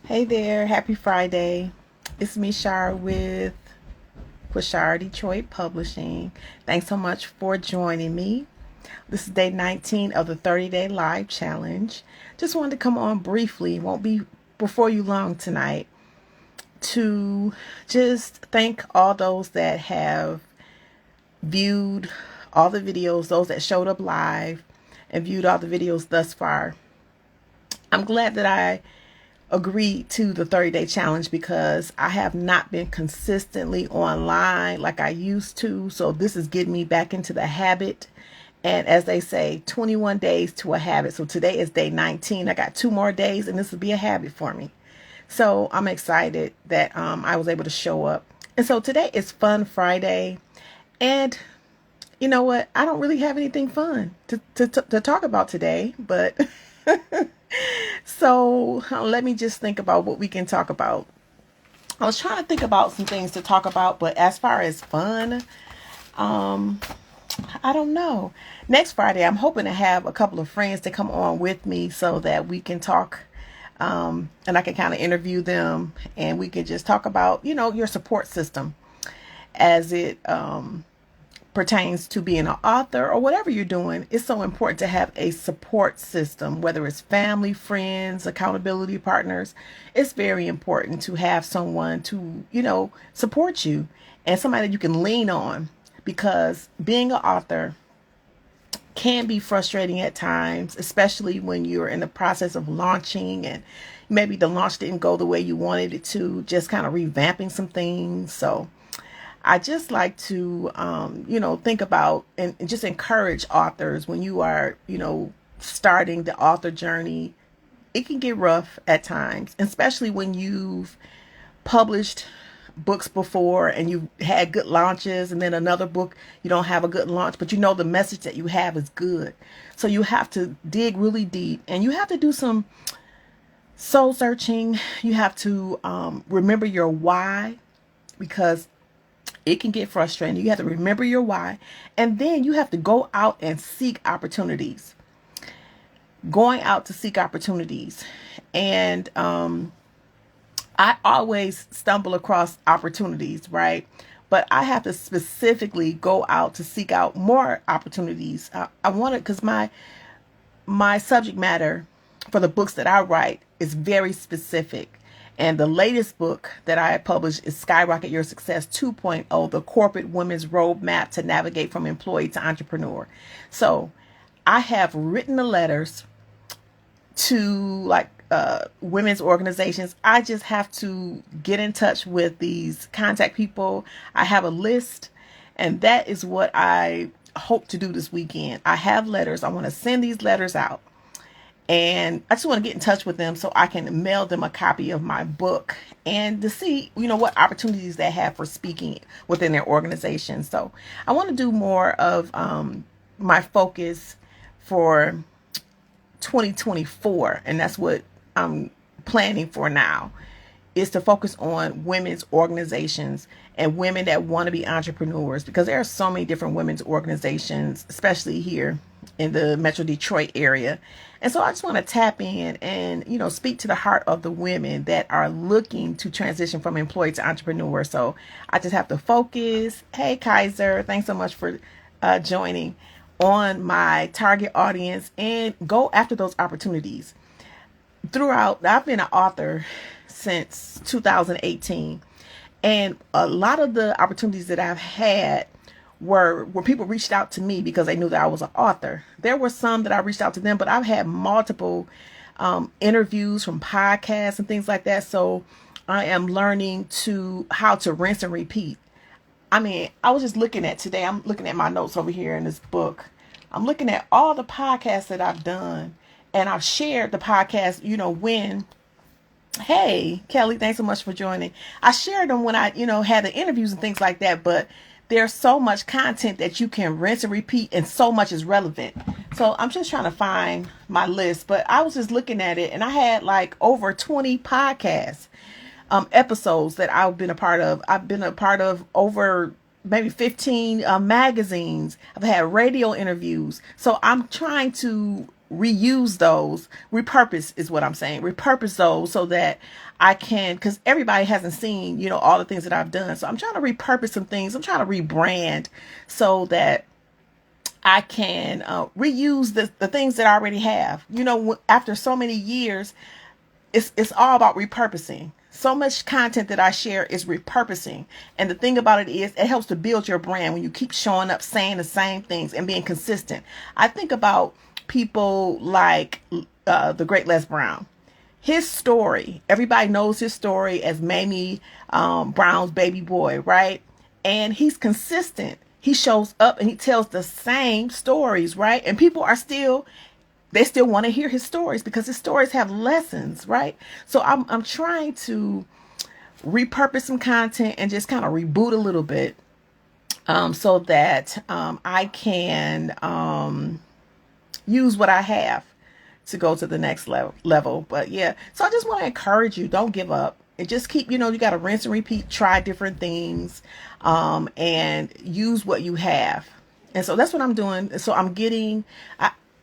Hey there, happy Friday. It's me, Shar, with Quashar Detroit Publishing. Thanks so much for joining me. This is day 19 of the 30-day live challenge. Just wanted to come on briefly, won't be before you long tonight, to just thank all those that have viewed all the videos, those that showed up live and viewed all the videos thus far. I'm glad that I agreed to the 30-day challenge because I have not been consistently online like I used to. So this is getting me back into the habit. And as they say, 21 days to a habit. So today is day 19. I got 2 more days and this will be a habit for me. So I'm excited that I was able to show up. And so today is Fun Friday. And you know what? I don't really have anything fun to talk about today, but so let me just think about what we can talk about. I was trying to think about some things to talk about, but as far as fun, um, I don't know. Next Friday, I'm hoping to have a couple of friends to come on with me so that we can talk, and I can kind of interview them and we can just talk about, your support system as it pertains to being an author or whatever you're doing. It's so important to have a support system, whether it's family, friends, accountability partners. It's very important to have someone to, support you and somebody that you can lean on, because being an author can be frustrating at times, especially when you're in the process of launching and maybe the launch didn't go the way you wanted it to, just kind of revamping some things. So I just like to, think about and just encourage authors when you are, starting the author journey. It can get rough at times, especially when you've published books before and you had good launches, and then another book, you don't have a good launch, but the message that you have is good. So you have to dig really deep and you have to do some soul searching. You have to remember your why, because it can get frustrating. You have to remember your why, and then you have to go out and seek opportunities. Going out to seek opportunities. And I always stumble across opportunities, right? But I have to specifically go out to seek out more opportunities. I want it because my subject matter for the books that I write is very specific. And the latest book that I published is Skyrocket Your Success 2.0, the corporate women's roadmap to navigate from employee to entrepreneur. So I have written the letters to women's organizations. I just have to get in touch with these contact people. I have a list, and that is what I hope to do this weekend. I have letters. I want to send these letters out. And I just want to get in touch with them so I can mail them a copy of my book and to see, what opportunities they have for speaking within their organization. So I want to do more of my focus for 2024. And that's what I'm planning for now, is to focus on women's organizations and women that want to be entrepreneurs, because there are so many different women's organizations, especially here in the Metro Detroit area. And so I just want to tap in and, speak to the heart of the women that are looking to transition from employee to entrepreneur. So I just have to focus. Hey, Kaiser, thanks so much for joining on my target audience and go after those opportunities. Throughout, I've been an author since 2018. And a lot of the opportunities that I've had were where people reached out to me because they knew that I was an author. There were some that I reached out to them, but I've had multiple interviews from podcasts and things like that. So I am learning how to rinse and repeat. I mean, I was just looking at today, I'm looking at my notes over here in this book. I'm looking at all the podcasts that I've done, and I've shared the podcast, when, hey, Kelly, thanks so much for joining. I shared them when I, had the interviews and things like that, but there's so much content that you can rinse and repeat, and so much is relevant. So I'm just trying to find my list, but I was just looking at it and I had like over 20 podcasts, episodes that I've been a part of. I've been a part of over maybe 15 magazines. I've had radio interviews. So I'm trying to reuse those, repurpose is what I'm saying, repurpose those so that I can, because everybody hasn't seen, all the things that I've done. So I'm trying to repurpose some things. I'm trying to rebrand so that I can reuse the things that I already have. After so many years, it's all about repurposing. So much content that I share is repurposing. And the thing about it is it helps to build your brand when you keep showing up saying the same things and being consistent. I think about people like the great Les Brown. His story, everybody knows his story as Mamie Brown's baby boy, right? And he's consistent. He shows up and he tells the same stories, right? And people are they still want to hear his stories because his stories have lessons, right? So I'm trying to repurpose some content and just kind of reboot a little bit so that I can use what I have to go to the next level. But yeah, so I just want to encourage you, don't give up. And just keep, you got to rinse and repeat, try different things, and use what you have. And so that's what I'm doing. So I'm getting,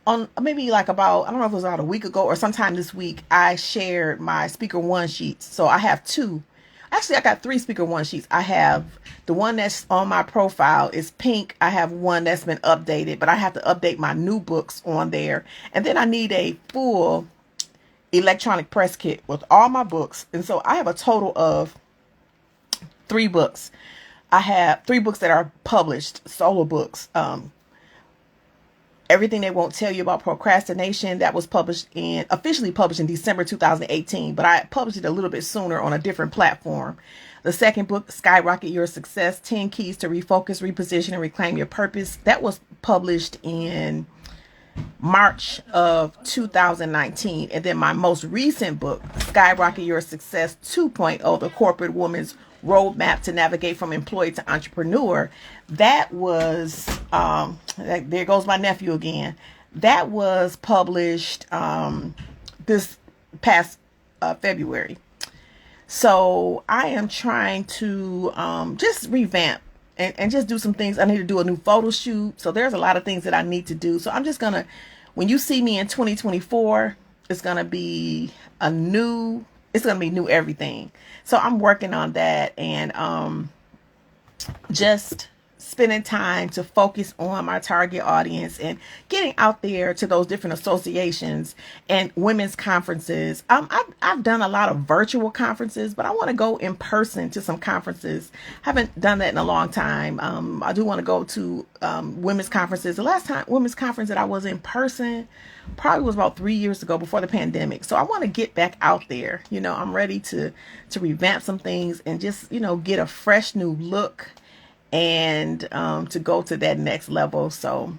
on maybe like about, I don't know if it was about a week ago or sometime this week, I shared my speaker one sheets. So I have two. Actually, I got 3 speaker one sheets. I have the one that's on my profile is pink. I have one that's been updated, but I have to update my new books on there. And then I need a full electronic press kit with all my books. And so I have a total of 3 books. I have 3 books that are published, solo books. Everything They Won't Tell You About Procrastination, that was officially published in December 2018, but I published it a little bit sooner on a different platform. The second book, Skyrocket Your Success, 10 Keys to Refocus, Reposition, and Reclaim Your Purpose, that was published in March of 2019. And then my most recent book, Skyrocket Your Success 2.0, The Corporate Woman's Roadmap to Navigate from Employee to Entrepreneur, that was, there goes my nephew again. That was published this past February. So I am trying to just revamp and just do some things. I need to do a new photo shoot. So there's a lot of things that I need to do. So I'm just going to, when you see me in 2024, it's going to be new everything. So I'm working on that and just spending time to focus on my target audience and getting out there to those different associations and women's conferences. I've done a lot of virtual conferences, but I want to go in person to some conferences. Haven't done that in a long time. I do want to go to women's conferences. The last time women's conference that I was in person probably was about 3 years ago, before the pandemic. So I want to get back out there. I'm ready to revamp some things and just, get a fresh new look and to go to that next level. So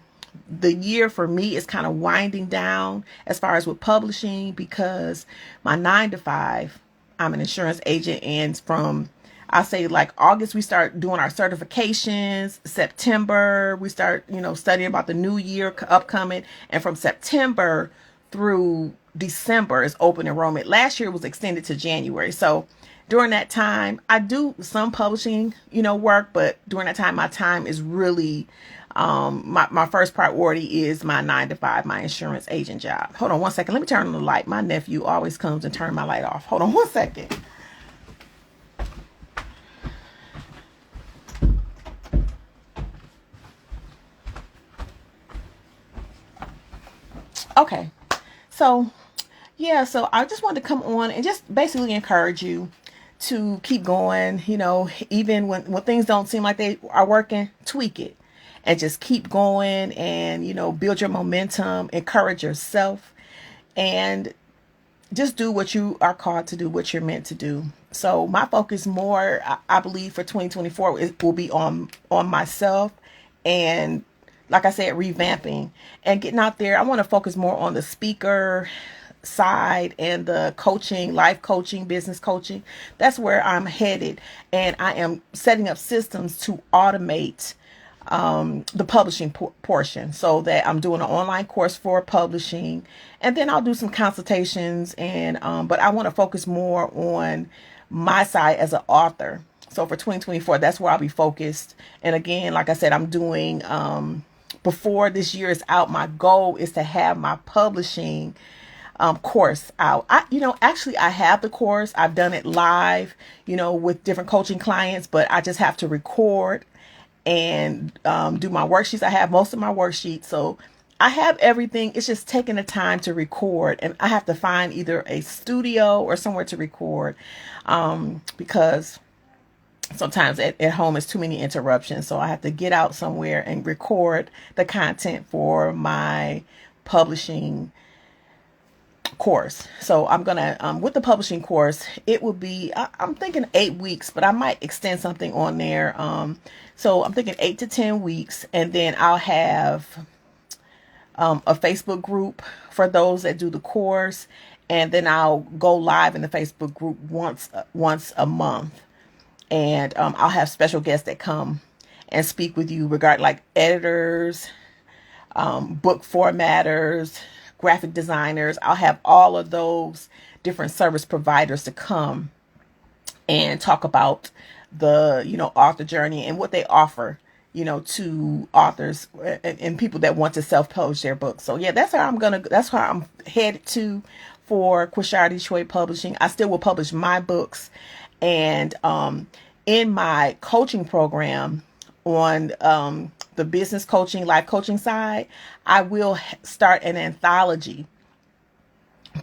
the year for me is kind of winding down as far as with publishing, because my 9-to-5, I'm an insurance agent, and from I say like August we start doing our certifications. September we start studying about the new year upcoming, and from September through December is open enrollment. Last year was extended to January. So during that time, I do some publishing, work, but during that time, my time is really, my first priority is my 9-to-5, my insurance agent job. Hold on one second. Let me turn on the light. My nephew always comes and turns my light off. Hold on one second. Okay. So, yeah, so I just wanted to come on and just basically encourage you to keep going, even when things don't seem like they are working, tweak it and just keep going and, build your momentum, encourage yourself, and just do what you are called to do, what you're meant to do. So my focus more, I believe for 2024 will be on myself, and like I said, revamping and getting out there. I want to focus more on the speaker side and the coaching, life coaching, business coaching. That's where I'm headed, and I am setting up systems to automate the publishing portion, so that I'm doing an online course for publishing, and then I'll do some consultations, and but I want to focus more on my side as an author. So for 2024, that's where I'll be focused. And again, like I said, I'm doing before this year is out, my goal is to have my publishing course out. Actually, I have the course. I've done it live, with different coaching clients, but I just have to record and do my worksheets. I have most of my worksheets, so I have everything. It's just taking the time to record, and I have to find either a studio or somewhere to record, because sometimes at home it's too many interruptions. So I have to get out somewhere and record the content for my publishing course. So I'm gonna with the publishing course, it will be I'm thinking 8 weeks, but I might extend something on there. So I'm thinking 8 to 10 weeks, and then I'll have a Facebook group for those that do the course, and then I'll go live in the Facebook group once a month, and I'll have special guests that come and speak with you regarding like editors, book formatters, graphic designers. I'll have all of those different service providers to come and talk about the, author journey and what they offer, to authors and people that want to self-publish their books. So yeah, that's how I'm headed to for Quashara Detroit Publishing. I still will publish my books, and in my coaching program on the business coaching, life coaching side, I will start an anthology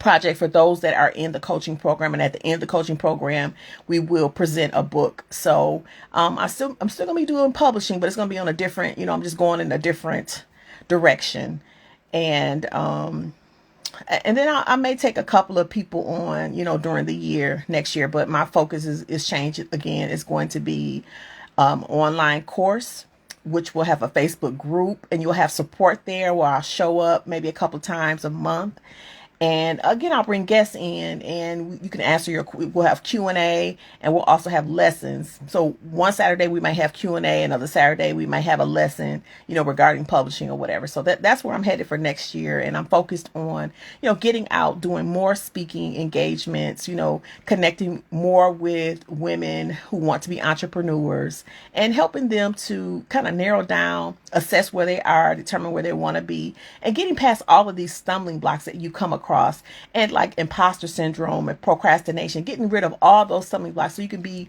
project for those that are in the coaching program, and at the end of the coaching program we will present a book. So I'm still gonna be doing publishing, but it's gonna be on a different, I'm just going in a different direction. And then I may take a couple of people on, during the year next year, but my focus is changing again. It's going to be online course, which will have a Facebook group, and you'll have support there where I'll show up maybe a couple times a month. And again, I'll bring guests in, and you can answer we'll have Q&A, and we'll also have lessons. So one Saturday we might have Q&A, another Saturday we might have a lesson, regarding publishing or whatever. So that's where I'm headed for next year. And I'm focused on, getting out, doing more speaking engagements, connecting more with women who want to be entrepreneurs, and helping them to kind of narrow down, assess where they are, determine where they want to be, and getting past all of these stumbling blocks that you come across, and like imposter syndrome and procrastination, getting rid of all those stumbling blocks so you can be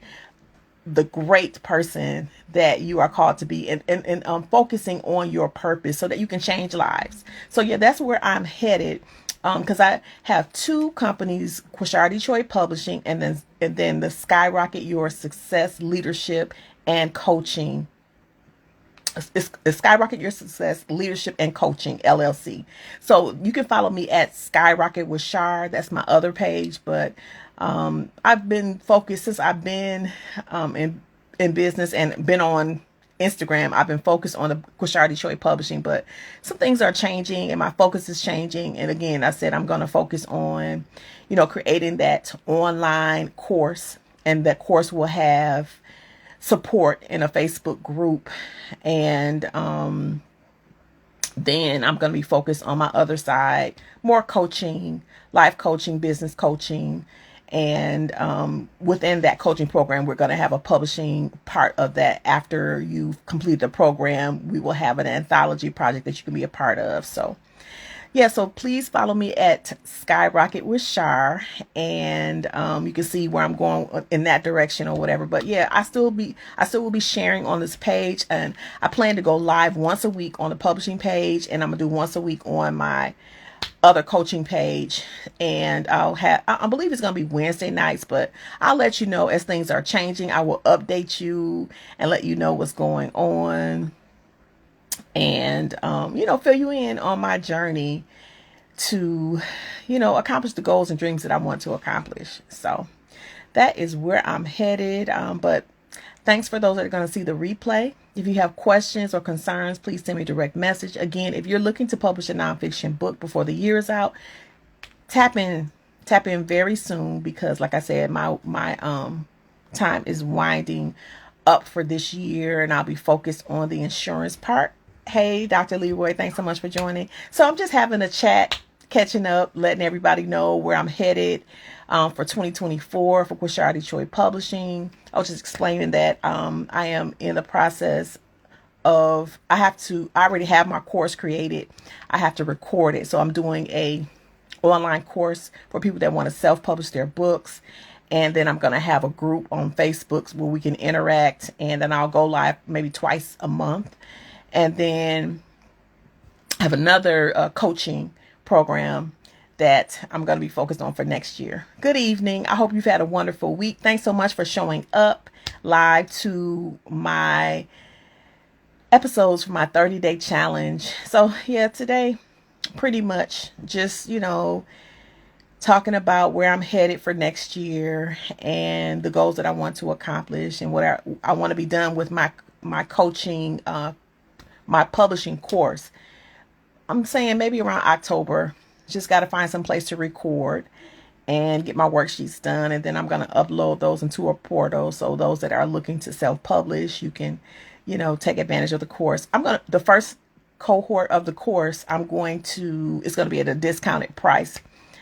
the great person that you are called to be, and focusing on your purpose so that you can change lives. So yeah, that's where I'm headed, because I have 2 companies, Quashara Detroit Publishing, and then the Skyrocket Your Success Leadership and Coaching. It's Skyrocket Your Success Leadership and Coaching LLC. So you can follow me at Skyrocket with Shar. That's my other page. But I've been focused since I've been in business and been on Instagram. I've been focused on the Quashara Detroit Publishing, but some things are changing and my focus is changing. And again, I said I'm going to focus on, creating that online course, and that course will have support in a Facebook group. And then I'm going to be focused on my other side, more coaching, life coaching, business coaching. And within that coaching program, we're going to have a publishing part of that. After you've completed the program, we will have an anthology project that you can be a part of. So yeah, so please follow me at Skyrocket with Shar, and you can see where I'm going in that direction or whatever. But yeah, I still will be sharing on this page, and I plan to go live once a week on the publishing page, and I'm gonna do once a week on my other coaching page. And I believe it's gonna be Wednesday nights, but I'll let you know as things are changing. I will update you and let you know what's going on, and fill you in on my journey to accomplish the goals and dreams that I want to accomplish. So that is where I'm headed. But thanks for those that are going to see the replay. If you have questions or concerns, please send me a direct message. Again, if you're looking to publish a nonfiction book before the year is out, tap in very soon, because like I said, my time is winding up for this year, and I'll be focused on the insurance part. Hey, Dr. Leroy, thanks so much for joining. So I'm just having a chat, catching up, letting everybody know where I'm headed for 2024 for Quashara Detroit Publishing. I was just explaining that I am in the process I already have my course created. I have to record it. So I'm doing a online course for people that want to self-publish their books. And then I'm going to have a group on Facebook where we can interact. And then I'll go live maybe twice a month. And then I have another coaching program that I'm going to be focused on for next year. Good evening. I hope you've had a wonderful week. Thanks so much for showing up live to my episodes for my 30-day challenge. So yeah, today pretty much just, talking about where I'm headed for next year and the goals that I want to accomplish and what I want to be done with my coaching, my publishing course. I'm saying maybe around October. Just got to find some place to record and get my worksheets done. And then I'm going to upload those into a portal. So those that are looking to self-publish, you can, take advantage of the course. The first cohort of the course, it's going to be at a discounted price.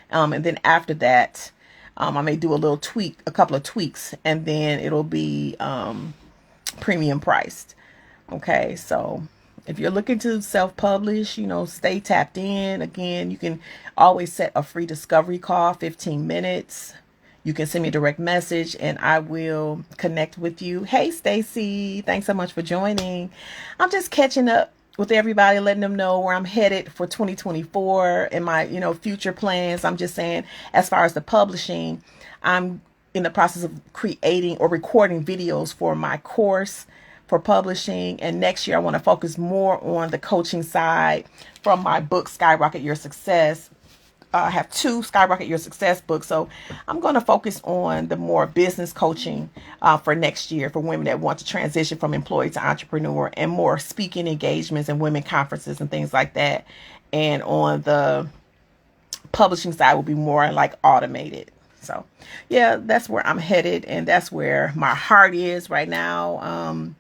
And then after that, I may do a couple of tweaks, and then it'll be premium priced. Okay, so if you're looking to self-publish, stay tapped in. Again, you can always set a free discovery call, 15 minutes. You can send me a direct message and I will connect with you. Hey, Stacy, thanks so much for joining. I'm just catching up with everybody, letting them know where I'm headed for 2024 and my, future plans. I'm just saying, as far as the publishing, I'm in the process of creating or recording videos for my course for publishing. And next year, I want to focus more on the coaching side from my book, Skyrocket Your Success. I have 2 Skyrocket Your Success books. So I'm going to focus on the more business coaching for next year for women that want to transition from employee to entrepreneur, and more speaking engagements and women conferences and things like that. And on the publishing side will be more like automated. So yeah, that's where I'm headed, and that's where my heart is right now.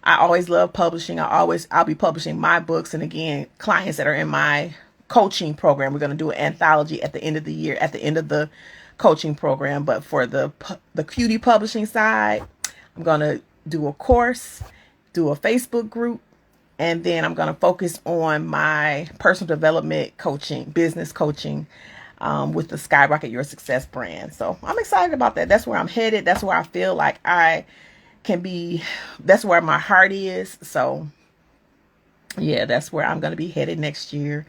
I always love publishing. I'll be publishing my books. And again, clients that are in my coaching program, we're going to do an anthology at the end of the year, at the end of the coaching program. But for the Cutie publishing side, I'm going to do a course, do a Facebook group, and then I'm going to focus on my personal development coaching, business coaching, with the Skyrocket Your Success brand. So I'm excited about that. That's where I'm headed. That's where I feel like I can be. That's where my heart is. So yeah, that's where I'm going to be headed next year.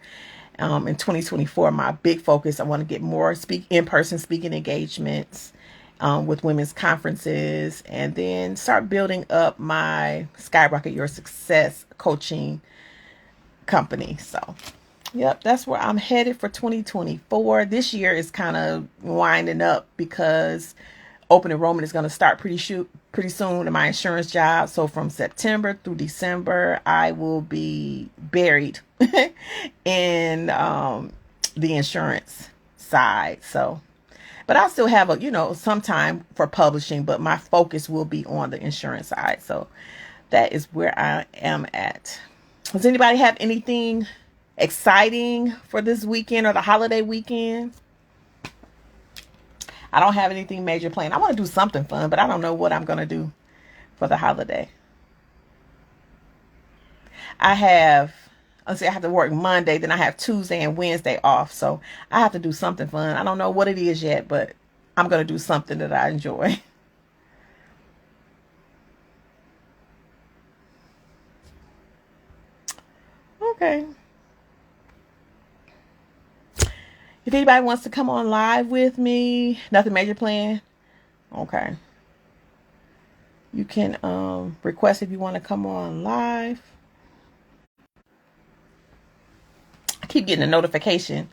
In 2024, my big focus, I want to get more in-person speaking engagements with women's conferences, and then start building up my Skyrocket Your Success coaching company. So yep, that's where I'm headed for 2024. This year is kind of winding up because open enrollment is going to start pretty soon in my insurance job. So from September through December, I will be buried in the insurance side. So, but I'll still have some time for publishing, but my focus will be on the insurance side. So that is where I am at. Does anybody have anything exciting for this weekend or the holiday weekend? I don't have anything major planned. I want to do something fun, but I don't know what I'm going to do for the holiday. I have to work Monday, then I have Tuesday and Wednesday off. So I have to do something fun. I don't know what it is yet, but I'm going to do something that I enjoy. Okay. If anybody wants to come on live with me, nothing major planned. Okay. You can request if you want to come on live. I keep getting a notification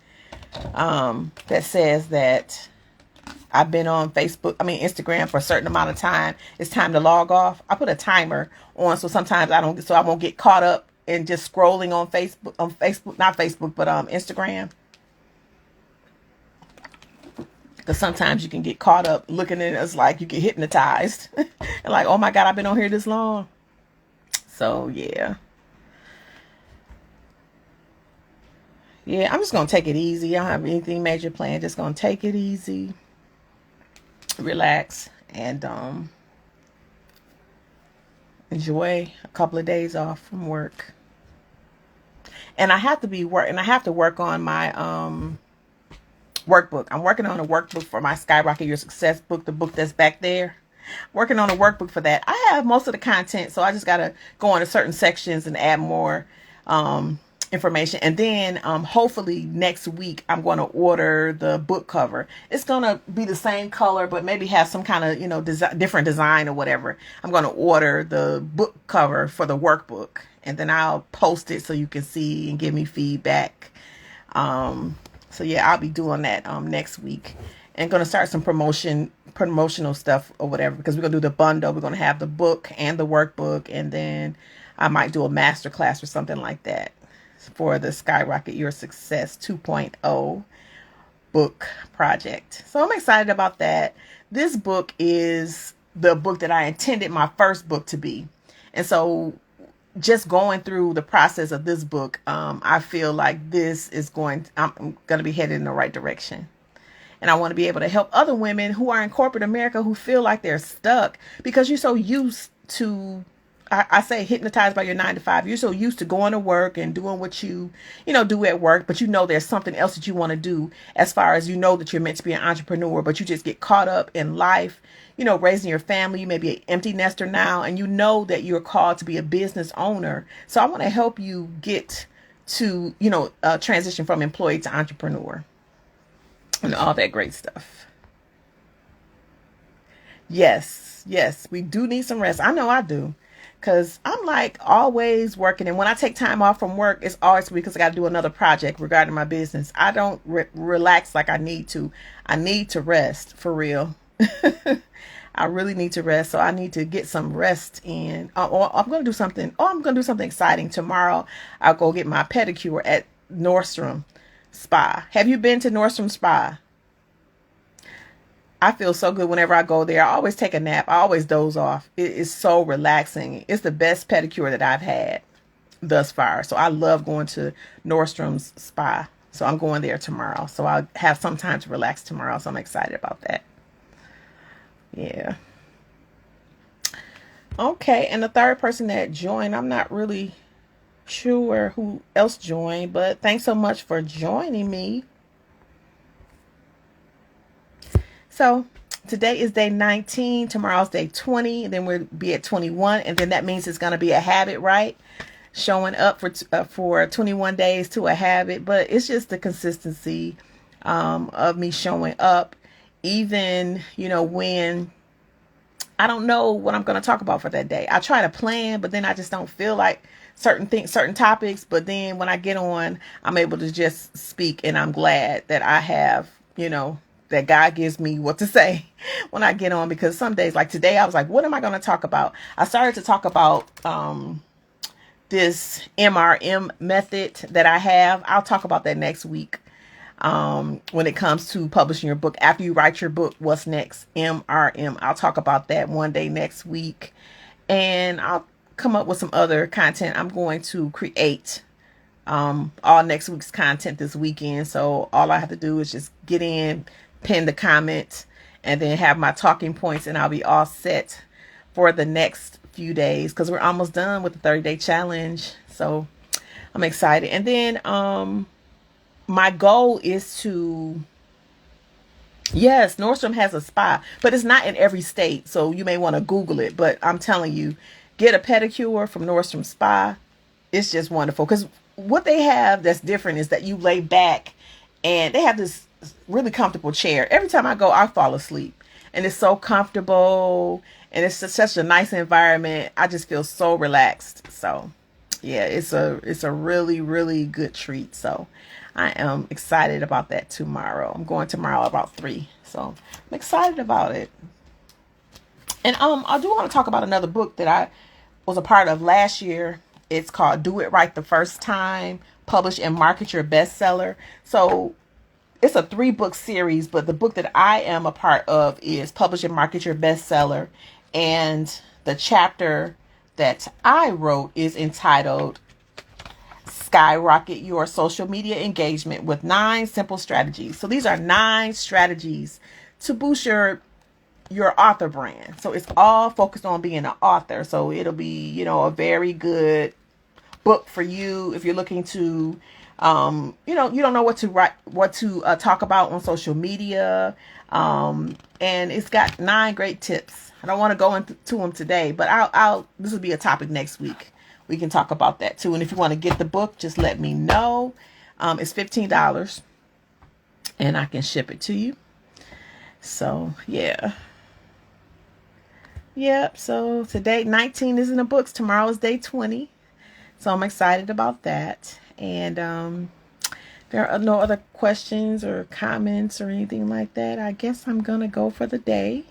that says that I've been on Instagram for a certain amount of time. It's time to log off. I put a timer on so sometimes I won't get caught up in just scrolling on Instagram. Because sometimes you can get caught up looking at it, as like you get hypnotized. And like, oh my God, I've been on here this long. So yeah. Yeah, I'm just going to take it easy. I don't have anything major planned. Just going to take it easy. Relax. And enjoy a couple of days off from work. And I have to work on my workbook. I'm working on a workbook for my Skyrocket Your Success book, the book that's back there. Working on a workbook for that. I have most of the content, so I just got to go into certain sections and add more information. And then hopefully next week I'm going to order the book cover. It's going to be the same color, but maybe have some kind of, different design or whatever. I'm going to order the book cover for the workbook, and then I'll post it so you can see and give me feedback. So yeah, I'll be doing that next week, and going to start some promotional stuff or whatever, because we're going to do the bundle. We're going to have the book and the workbook, and then I might do a master class or something like that for the Skyrocket Your Success 2.0 book project. So I'm excited about that. This book is the book that I intended my first book to be. And so just going through the process of this book, I feel like I'm going to be headed in the right direction. And I want to be able to help other women who are in corporate America who feel like they're stuck because you're so used to, I say, hypnotized by your 9 to 5. You're so used to going to work and doing what you do at work, but there's something else that you want to do, as far as that you're meant to be an entrepreneur, but you just get caught up in life, raising your family. You may be an empty nester now, and that you're called to be a business owner. So I want to help you get to, transition from employee to entrepreneur and all that great stuff. Yes, we do need some rest. I know I do. Because I'm like always working. And when I take time off from work, it's always because I got to do another project regarding my business. I don't relax like I need to. I need to rest, for real. I really need to rest. So I need to get some rest in. I'm going to do something. I'm going to do something exciting. Tomorrow, I'll go get my pedicure at Nordstrom Spa. Have you been to Nordstrom Spa? I feel so good whenever I go there. I always take a nap. I always doze off. It is so relaxing. It's the best pedicure that I've had thus far. So I love going to Nordstrom's Spa. So I'm going there tomorrow. So I'll have some time to relax tomorrow. So I'm excited about that. Yeah. Okay. And the third person that joined, I'm not really sure who else joined, but thanks so much for joining me. So today is day 19, tomorrow's day 20, and then we'll be at 21, and then that means it's going to be a habit, right? Showing up for 21 days to a habit, but it's just the consistency of me showing up, even, when I don't know what I'm going to talk about for that day. I try to plan, but then I just don't feel like certain things, certain topics, but then when I get on, I'm able to just speak, and I'm glad that I have, that God gives me what to say when I get on, because some days, like today, I was like, what am I going to talk about? I started to talk about this MRM method that I have. I'll talk about that next week when it comes to publishing your book. After you write your book, what's next? MRM. I'll talk about that one day next week. And I'll come up with some other content I'm going to create all next week's content this weekend. So all I have to do is just get in, pin the comment, and then have my talking points, and I'll be all set for the next few days, because we're almost done with the 30-day challenge. So I'm excited. And then my goal is to, yes, Nordstrom has a spa, but it's not in every state, so you may want to Google it. But I'm telling you, get a pedicure from Nordstrom Spa. It's just wonderful, because what they have that's different is that you lay back, and they have this really comfortable chair. Every time I go, I fall asleep, and it's so comfortable, and it's just such a nice environment. I just feel so relaxed. So yeah, it's a really, really good treat. So I am excited about that tomorrow. I'm going tomorrow about 3. So I'm excited about it. And I do want to talk about another book that I was a part of last year. It's called Do It Right the First Time, Publish and Market Your Bestseller. So it's a 3-book series, but the book that I am a part of is Publish and Market Your Bestseller. And the chapter that I wrote is entitled Skyrocket Your Social Media Engagement with 9 Simple Strategies. So these are 9 strategies to boost your your author brand. So it's all focused on being an author. So it'll be, a very good book for you if you're looking to, you don't know what to write, what to talk about on social media. And it's got 9 great tips. I don't want to go into them today, but this will be a topic next week. We can talk about that too. And if you want to get the book, just let me know. It's $15 and I can ship it to you. So yeah. Yep. So today 19 is in the books. Tomorrow is day 20. So I'm excited about that. And there are no other questions or comments or anything like that. I guess I'm going to go for the day.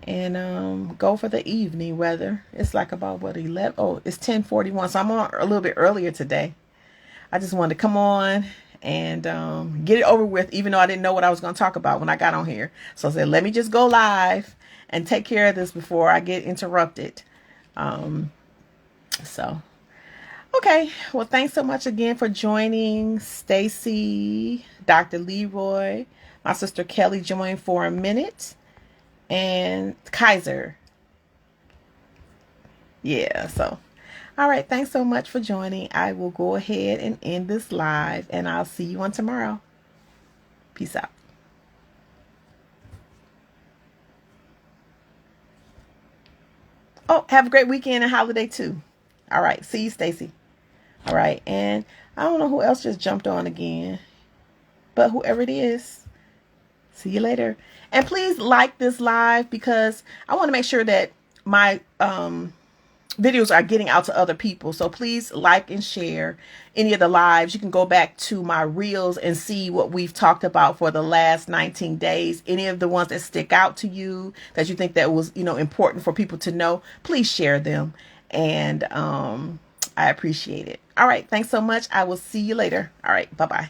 And go for the evening weather. It's like about 11. Oh, it's 10:41. So I'm on a little bit earlier today. I just wanted to come on and get it over with, even though I didn't know what I was going to talk about when I got on here. So I said, let me just go live and take care of this before I get interrupted. So, okay. Well, thanks so much again for joining. Stacy, Dr. Leroy, my sister Kelly joined for a minute, and Kaiser. Yeah, so. All right. Thanks so much for joining. I will go ahead and end this live, and I'll see you on tomorrow. Peace out. Oh, have a great weekend and holiday too. All right. See you, Stacy. All right. And I don't know who else just jumped on again, but whoever it is, see you later. And please like this live because I want to make sure that my videos are getting out to other people. So please like and share any of the lives. You can go back to my reels and see what we've talked about for the last 19 days. Any of the ones that stick out to you that you think that was, important for people to know, please share them. And I appreciate it. All right. Thanks so much. I will see you later. All right. Bye-bye.